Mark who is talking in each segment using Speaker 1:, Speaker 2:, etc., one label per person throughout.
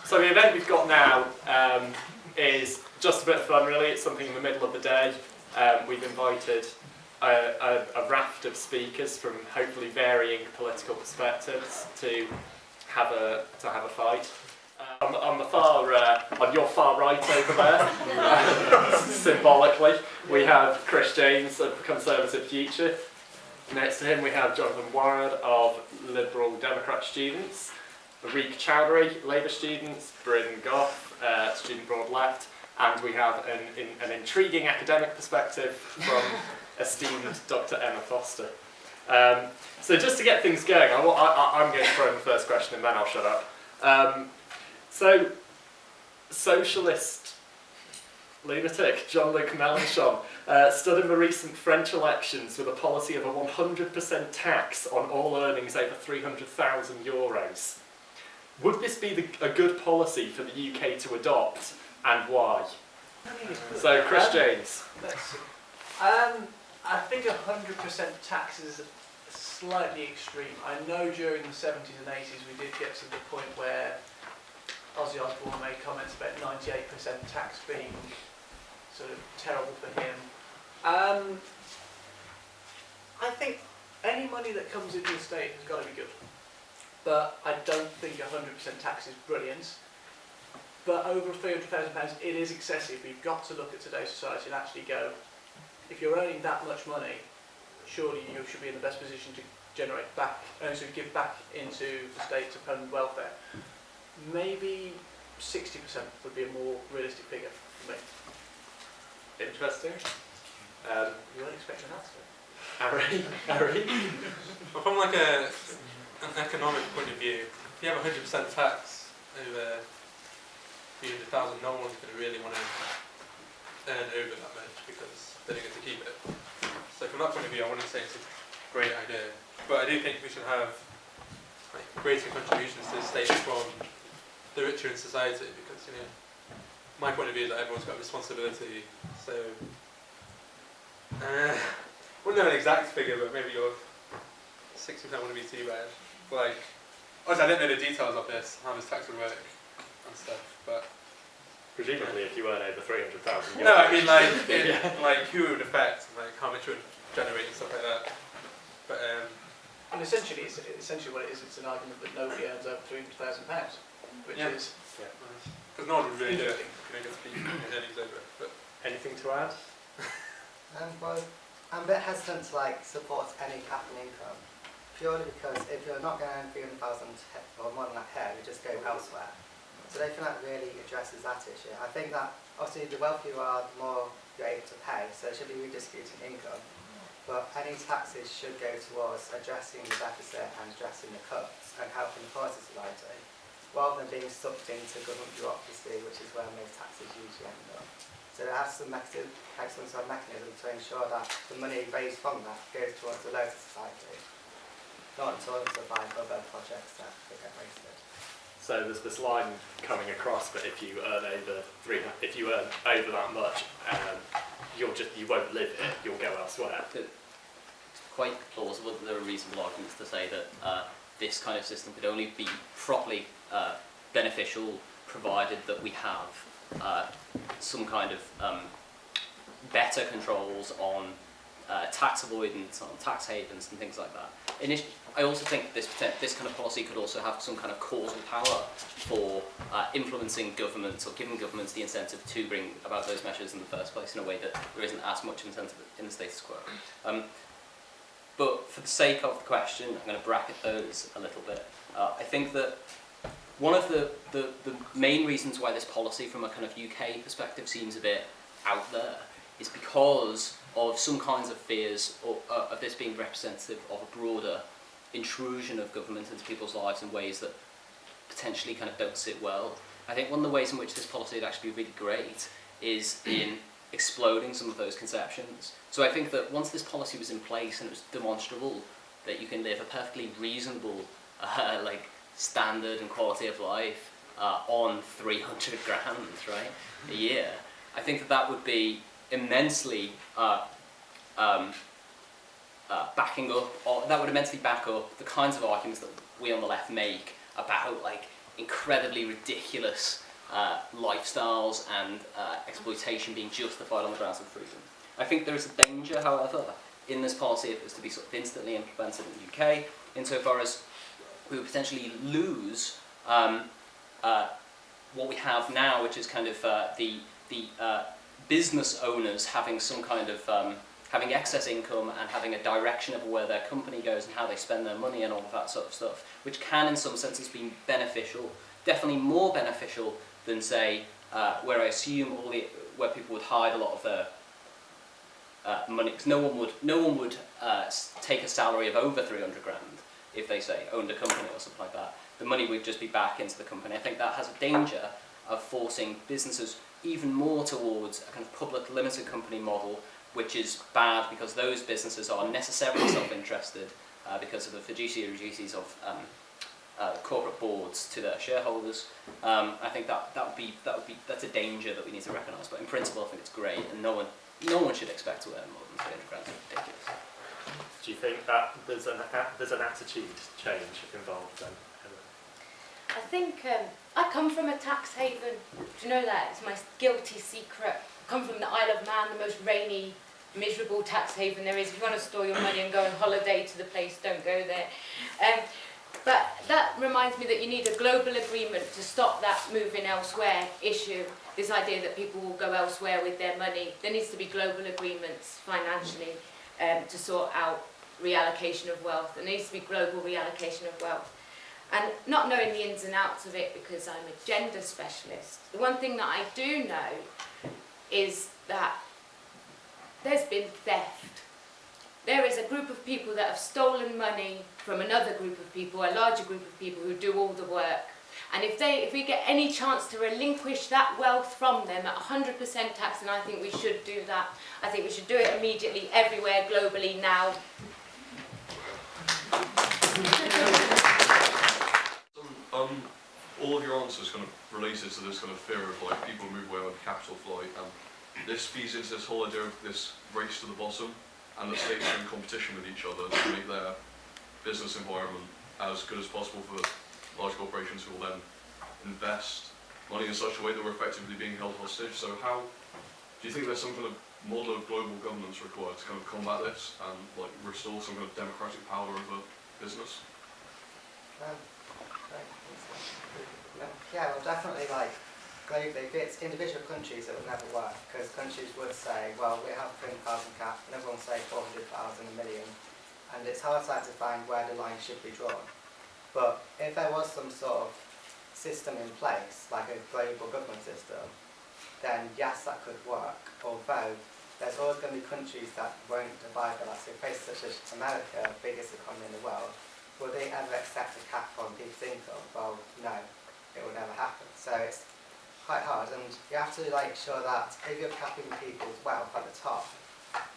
Speaker 1: So the event we've got now is just a bit of fun, really. It's something in the middle of the day. We've invited a raft of speakers from hopefully varying political perspectives to have a fight. On your far right over there, symbolically, we have Chris James of Conservative Future. Next to him we have Jonathan Ward of Liberal Democrat Students, Riek Chowdhury, Labour Students, Bryn Goff, Student Broad Left, and we have an intriguing academic perspective from esteemed Dr. Emma Foster. So just to get things going, I'm going to throw in the first question and then I'll shut up. So, socialist lunatic Jean-Luc Mélenchon stood in the recent French elections with a policy of a 100% tax on all earnings over €300,000. Would this be a good policy for the UK to adopt, and why? So, Chris James.
Speaker 2: I think 100% tax is slightly extreme. I know during the 70s and 80s we did get to the point where Ozzy Osbourne made comments about 98% tax being sort of terrible for him. I think any money that comes into the state has got to be good. But I don't think 100% tax is brilliant. But over £300,000, it is excessive. You've got to look at today's society and actually go, if you're earning that much money, surely you should be in the best position to generate back, so give back into the state to fund welfare. Maybe 60% would be a more realistic figure for me.
Speaker 1: Interesting.
Speaker 2: You weren't expecting an answer.
Speaker 1: Harry?
Speaker 3: Well, from like an economic point of view, if you have 100% tax over 300,000, no one's going to really want to earn over that much because they don't get to keep it. So from that point of view, I wouldn't say it's a great idea. But I do think we should have like greater contributions to the state from the richer in society, because my point of view is that everyone's got a responsibility. So wouldn't know an exact figure, but maybe your 60% wouldn't be too bad. But like, obviously I don't know the details of this, how this tax would work and stuff, but
Speaker 1: presumably if you earn over 300,000.
Speaker 3: No, I mean like who it would affect, like how much it would generate and stuff like that. But
Speaker 2: and essentially what it is, it's an argument that nobody earns over £300,000, which is
Speaker 3: because no one would really do it. You don't get to be earnings over it. But
Speaker 1: anything to add?
Speaker 4: Well, I'm a bit hesitant to support any cap on income, purely because if you're not going to earn 300,000 or more than that here, you just go elsewhere. So I don't think that really addresses that issue. I think that obviously the wealthier you are, the more you're able to pay, so it should be redistributing income. But any taxes should go towards addressing the deficit and addressing the cuts and helping the poorer society, rather than being sucked into government bureaucracy, which is where most taxes usually end up. So there has some excellent sort of mechanism to ensure that the money raised from that goes towards the lower society, not in terms of other projects that get wasted.
Speaker 1: So there's this line coming across, but if you earn over that much, you won't live it. You'll go elsewhere.
Speaker 5: It's quite plausible that there are reasonable arguments to say that this kind of system could only be properly beneficial provided that we have some kind of better controls on tax avoidance, on tax havens and things like that. I also think this kind of policy could also have some kind of causal power for influencing governments or giving governments the incentive to bring about those measures in the first place in a way that there isn't as much incentive in the status quo. But for the sake of the question, I'm going to bracket those a little bit. I think that one of the main reasons why this policy from a kind of UK perspective seems a bit out there is because of some kinds of fears of this being representative of a broader intrusion of government into people's lives in ways that potentially kind of don't sit well. I think one of the ways in which this policy would actually be really great is in exploding some of those conceptions. So I think that once this policy was in place and it was demonstrable that you can live a perfectly reasonable standard and quality of life on 300 grand, right, a year, I think that would be immensely backing up, or that would immensely back up the kinds of arguments that we on the left make about incredibly ridiculous lifestyles and exploitation being justified on the grounds of freedom. I think there is a danger, however, in this policy if it was to be sort of instantly implemented in the UK, insofar as we would potentially lose what we have now, which is kind of the business owners having some kind of having excess income and having a direction of where their company goes and how they spend their money and all of that sort of stuff, which can in some senses be beneficial, definitely more beneficial than say where I assume where people would hide a lot of their money, because no one would take a salary of over 300 grand if they say owned a company or something like that. The money would just be back into the company. I think that has a danger of forcing businesses even more towards a kind of public limited company model, which is bad because those businesses are necessarily self-interested because of the fiduciary duties of corporate boards to their shareholders. I think that's a danger that we need to recognise. But in principle, I think it's great, and no one should expect to earn more than 300 grand. It's ridiculous.
Speaker 1: Do you think that there's an attitude change involved then?
Speaker 6: I think I come from a tax haven. Do you know that? It's my guilty secret. I come from the Isle of Man, the most rainy, miserable tax haven there is. If you want to store your money and go on holiday to the place, don't go there. But that reminds me that you need a global agreement to stop that moving elsewhere issue, this idea that people will go elsewhere with their money. There needs to be global agreements financially to sort out reallocation of wealth. There needs to be global reallocation of wealth. And not knowing the ins and outs of it because I'm a gender specialist, the one thing that I do know is that there's been theft. There is a group of people that have stolen money from another group of people, a larger group of people who do all the work. And if we get any chance to relinquish that wealth from them at 100% tax, then I think we should do that. I think we should do it immediately, everywhere, globally, now.
Speaker 7: All of your answers kind of related to this kind of fear of like people move away on capital flight, and this feeds into this whole idea of this race to the bottom, and the states are in competition with each other to make their business environment as good as possible for large corporations who will then invest money in such a way that we're effectively being held hostage. So how do you think there's some kind of model of global governance required to kind of combat this and like restore some kind of democratic power over business?
Speaker 4: Yeah, well, definitely, like, globally, if it's individual countries, it would never work, because countries would say, well, we have 300,000 cap, and everyone will say 400,000, a million, and it's hard to find where the line should be drawn. But if there was some sort of system in place, like a global government system, then yes, that could work, although there's always going to be countries that won't abide by that. So places such as America, biggest economy in the world, will they ever accept a cap on people's income? Well, no, it will never happen. So it's quite hard, and you have to like show that if you're capping people's wealth at the top,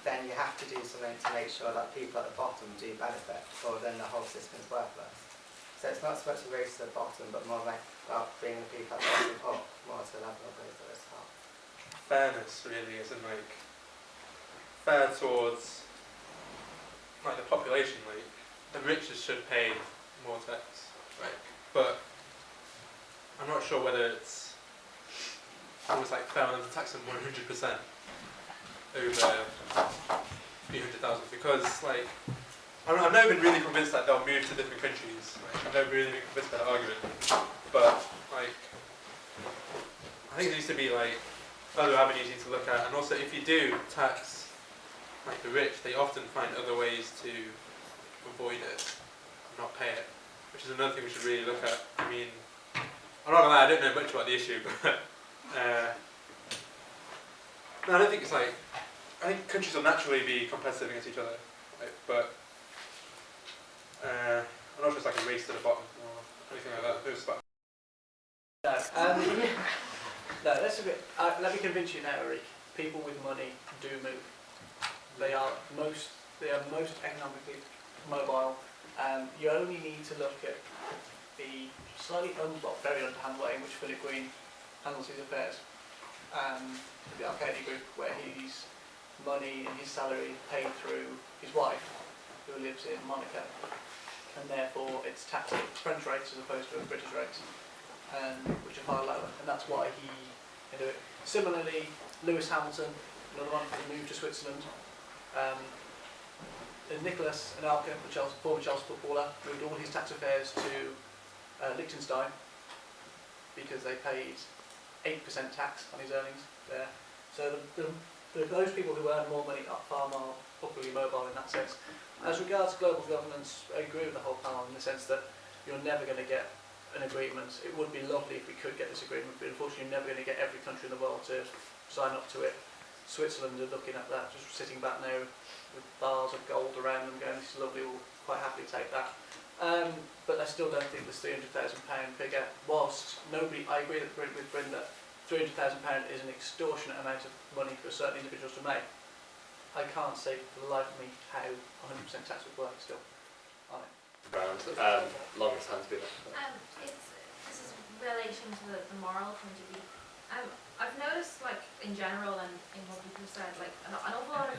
Speaker 4: then you have to do something to make sure that people at the bottom do benefit, or then the whole system is worthless. So it's not so much a race to the bottom, but more like about bringing the people at the bottom up more to the level of those at the top.
Speaker 3: Fairness really isn't like fair towards like the population. Like the richest should pay more tax, like, but I'm not sure whether it's always like fair enough to tax them 100% over 300,000, because like I've never been really convinced that they'll move to different countries. Like, I've never really been convinced by that argument, but like I think there needs to be like other avenues you need to look at, and also if you do tax like the rich, they often find other ways to avoid it and not pay it, which is another thing we should really look at. I mean, I'm not gonna lie, I don't know much about the issue, but no, I don't think it's like, I think countries will naturally be competitive against each other, like, but I'm not sure it's like a race to the bottom or anything like that. It's about
Speaker 2: No, that's a bit. Let me convince you now, Rick. People with money do move. They are most economically mobile. You only need to look at the very underhand way in which Philip Green handles his affairs. The Arcadia Group, where his money and his salary paid through his wife, who lives in Monaco, and therefore it's taxed at French rates as opposed to British rates. which are far lower, and that's why he can do it. Similarly, Lewis Hamilton, another one who moved to Switzerland. Nicholas Anelka, the former Chelsea footballer, moved all his tax affairs to Liechtenstein because they paid 8% tax on his earnings there. So those people who earn more money are far more upwardly mobile in that sense. As regards global governance, I agree with the whole panel in the sense that you're never going to get an agreement. It would be lovely if we could get this agreement, but unfortunately you're never going to get every country in the world to sign up to it. Switzerland are looking at that, just sitting back now with bars of gold around them going, this is lovely, we'll quite happily take that. But I still don't think this £300,000 figure, whilst nobody, I agree with Bryn that £300,000 is an extortionate amount of money for certain individuals to make. I can't say for the life of me how 100% tax would work still on it.
Speaker 1: Longest hand's been up.
Speaker 8: This is relation to the moral point of view. I've noticed, like, in general and in what people said, like, an awful lot of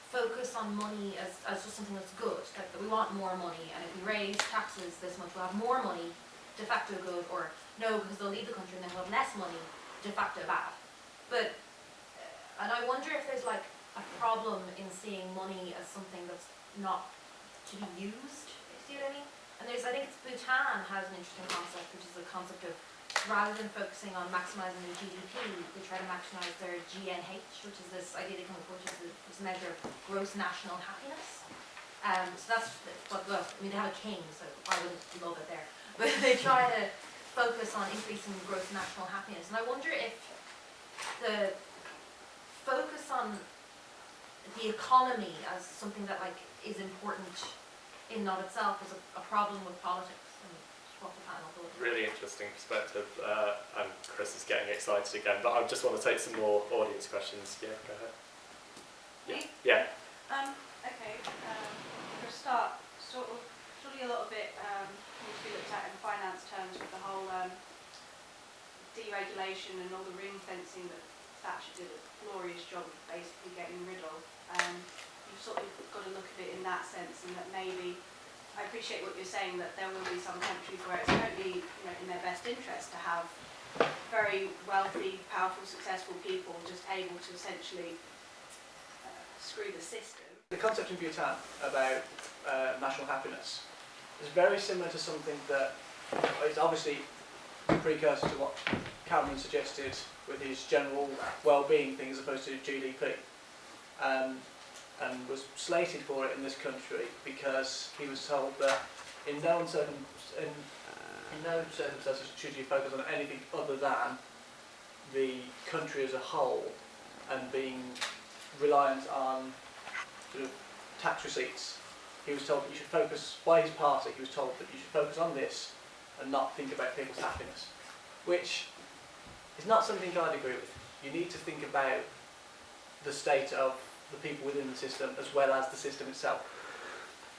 Speaker 8: focus on money as just something that's good, like that we want more money, and if we raise taxes this much we'll have more money, de facto good, or no, because they'll leave the country and then we'll have less money, de facto bad. But, and I wonder if there's like a problem in seeing money as something that's not to be used, if you see what I mean? And I think it's Bhutan has an interesting concept, which is the concept of rather than focusing on maximising their GDP, they try to maximise their GNH, which is this idea they come up with, which is this measure of gross national happiness. So that's what, well, I mean, they have a king, so I wouldn't love it there. But they try to focus on increasing gross national happiness. And I wonder if the focus on the economy as something that like is important in and of itself is a problem with politics. What the panel thought.
Speaker 1: Really interesting perspective, and Chris is getting excited again, but I just want to take some more audience questions. Yeah, go ahead. Yeah.
Speaker 9: Okay, for a start, surely a little bit needs to be looked at in finance terms with the whole deregulation and all the ring fencing that Thatcher did a glorious job of basically getting rid of. You've sort of got to look at it in that sense, and that maybe, I appreciate what you're saying, that there will be some countries where it's totally, in their best interest to have very wealthy, powerful, successful people just able to essentially screw the system.
Speaker 2: The concept in Bhutan about national happiness is very similar to something that is obviously a precursor to what Cameron suggested with his general well-being thing as opposed to GDP. And was slated for it in this country because he was told that in no circumstances should you focus on anything other than the country as a whole and being reliant on sort of tax receipts. He was told that you should focus, by his party, he was told that you should focus on this and not think about people's happiness, which is not something I'd agree with. You need to think about the state of the people within the system as well as the system itself.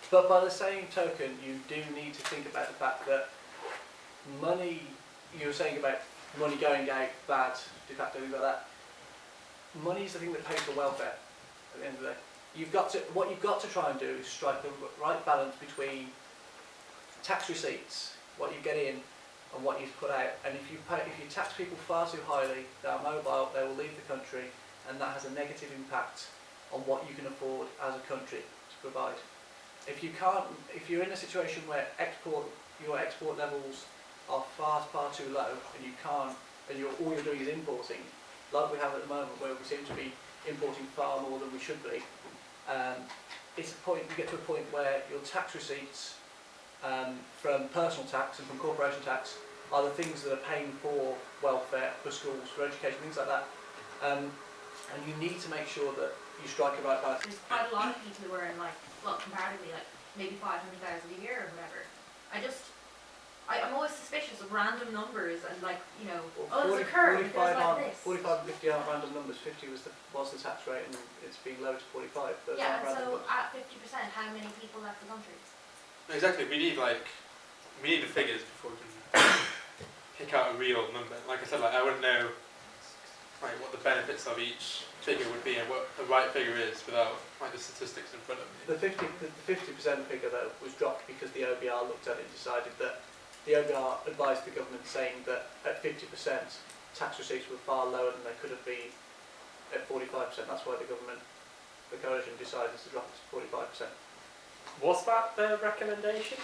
Speaker 2: But by the same token, you do need to think about the fact that money, you were saying about money going out bad, de facto, things like that. Money is the thing that pays for welfare at the end of the day. What you've got to try and do is strike the right balance between tax receipts, what you get in and what you put out. And if you tax people far too highly, they are mobile, they will leave the country, and that has a negative impact on what you can afford as a country to provide. If you're in a situation where your export levels are far too low, and all you're doing is importing, like we have at the moment, where we seem to be importing far more than we should be, you get to a point where your tax receipts from personal tax and from corporation tax are the things that are paying for welfare, for schools, for education, things like that. And you need to make sure that you strike a right balance.
Speaker 8: There's quite a lot of people who are in comparatively maybe 500,000 a year or whatever. I'm always suspicious of random numbers and there's a curve, it goes like this.
Speaker 2: 45 and 50 aren't random numbers. 50 was the tax rate, and it's being lowered to 45. But
Speaker 8: yeah, and so at 50%, how many people left the country?
Speaker 3: Exactly. We need the figures before we can pick out a real number. Like I said, I wouldn't know what the benefits of each figure would be and what the right figure is without the statistics in front of me.
Speaker 2: The 50% figure though was dropped because the OBR looked at it and decided that the OBR advised the government saying that at 50% tax receipts were far lower than they could have been at 45%. That's why the government, the coalition, decided to drop it to 45%.
Speaker 1: Was that their recommendation?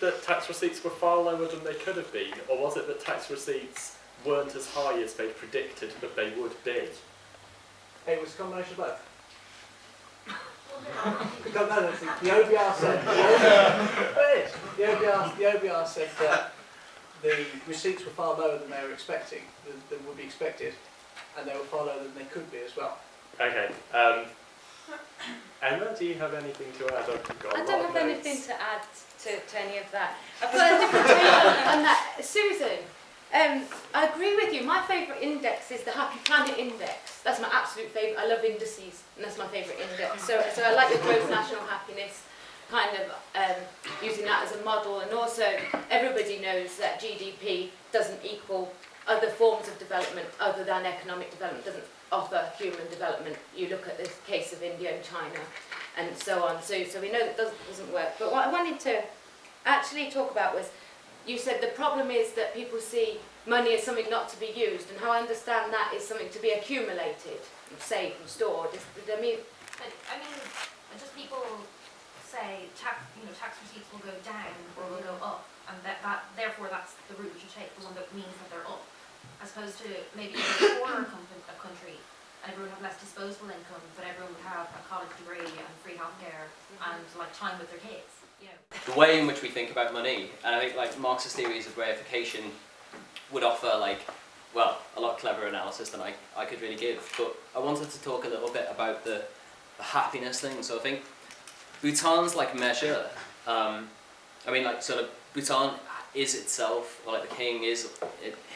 Speaker 1: That tax receipts were far lower than they could have been? Or was it that tax receipts weren't as high as they predicted that they would be?
Speaker 2: It was a combination of both. The OBR said, the OBR said that the receipts were far lower than they were expecting, than would be expected, and they were far lower than they could be as well.
Speaker 1: Okay. Emma, do you have anything to add?
Speaker 6: I don't have anything to add to any of that. I've got a different take on that. Susan, I agree with you. My favourite index is the Happy Planet Index. That's my absolute favourite. I love indices, and that's my favourite index. So I like the gross national happiness, kind of using that as a model. And also, everybody knows that GDP doesn't equal other forms of development other than economic development, doesn't offer human development. You look at the case of India and China and so on. So we know that doesn't work. But what I wanted to actually talk about was, you said the problem is that people see money as something not to be used, and how I understand that is something to be accumulated, saved and stored. I mean,
Speaker 8: just people say tax receipts will go down or will go up, and that therefore that's the route you should take, the one that means that they're up, as opposed to maybe in a poorer country, everyone would have less disposable income, but everyone would have a college degree and free healthcare and like time with their kids. You know.
Speaker 5: The way in which we think about money, and I think like Marxist theories of reification would offer like, well, a lot cleverer analysis than I could really give. But I wanted to talk a little bit about the happiness thing. So I think Bhutan's like measure, Bhutan is itself, or like the king is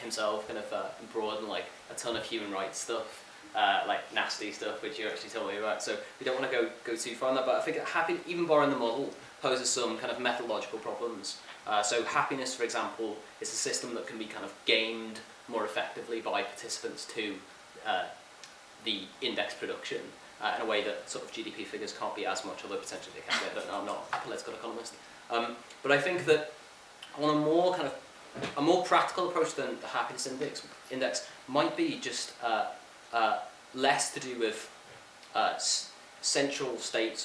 Speaker 5: himself, kind of embroiled in like a ton of human rights stuff. Like nasty stuff, which you actually told me about. So we don't want to go too far on that, but I think even borrowing the model poses some kind of methodological problems. So happiness, for example, is a system that can be kind of gamed more effectively by participants to the index production in a way that sort of GDP figures can't be as much, although potentially they can be. I don't know, I'm not a political economist. But I think that on a more practical approach than the happiness index might be just less to do with central states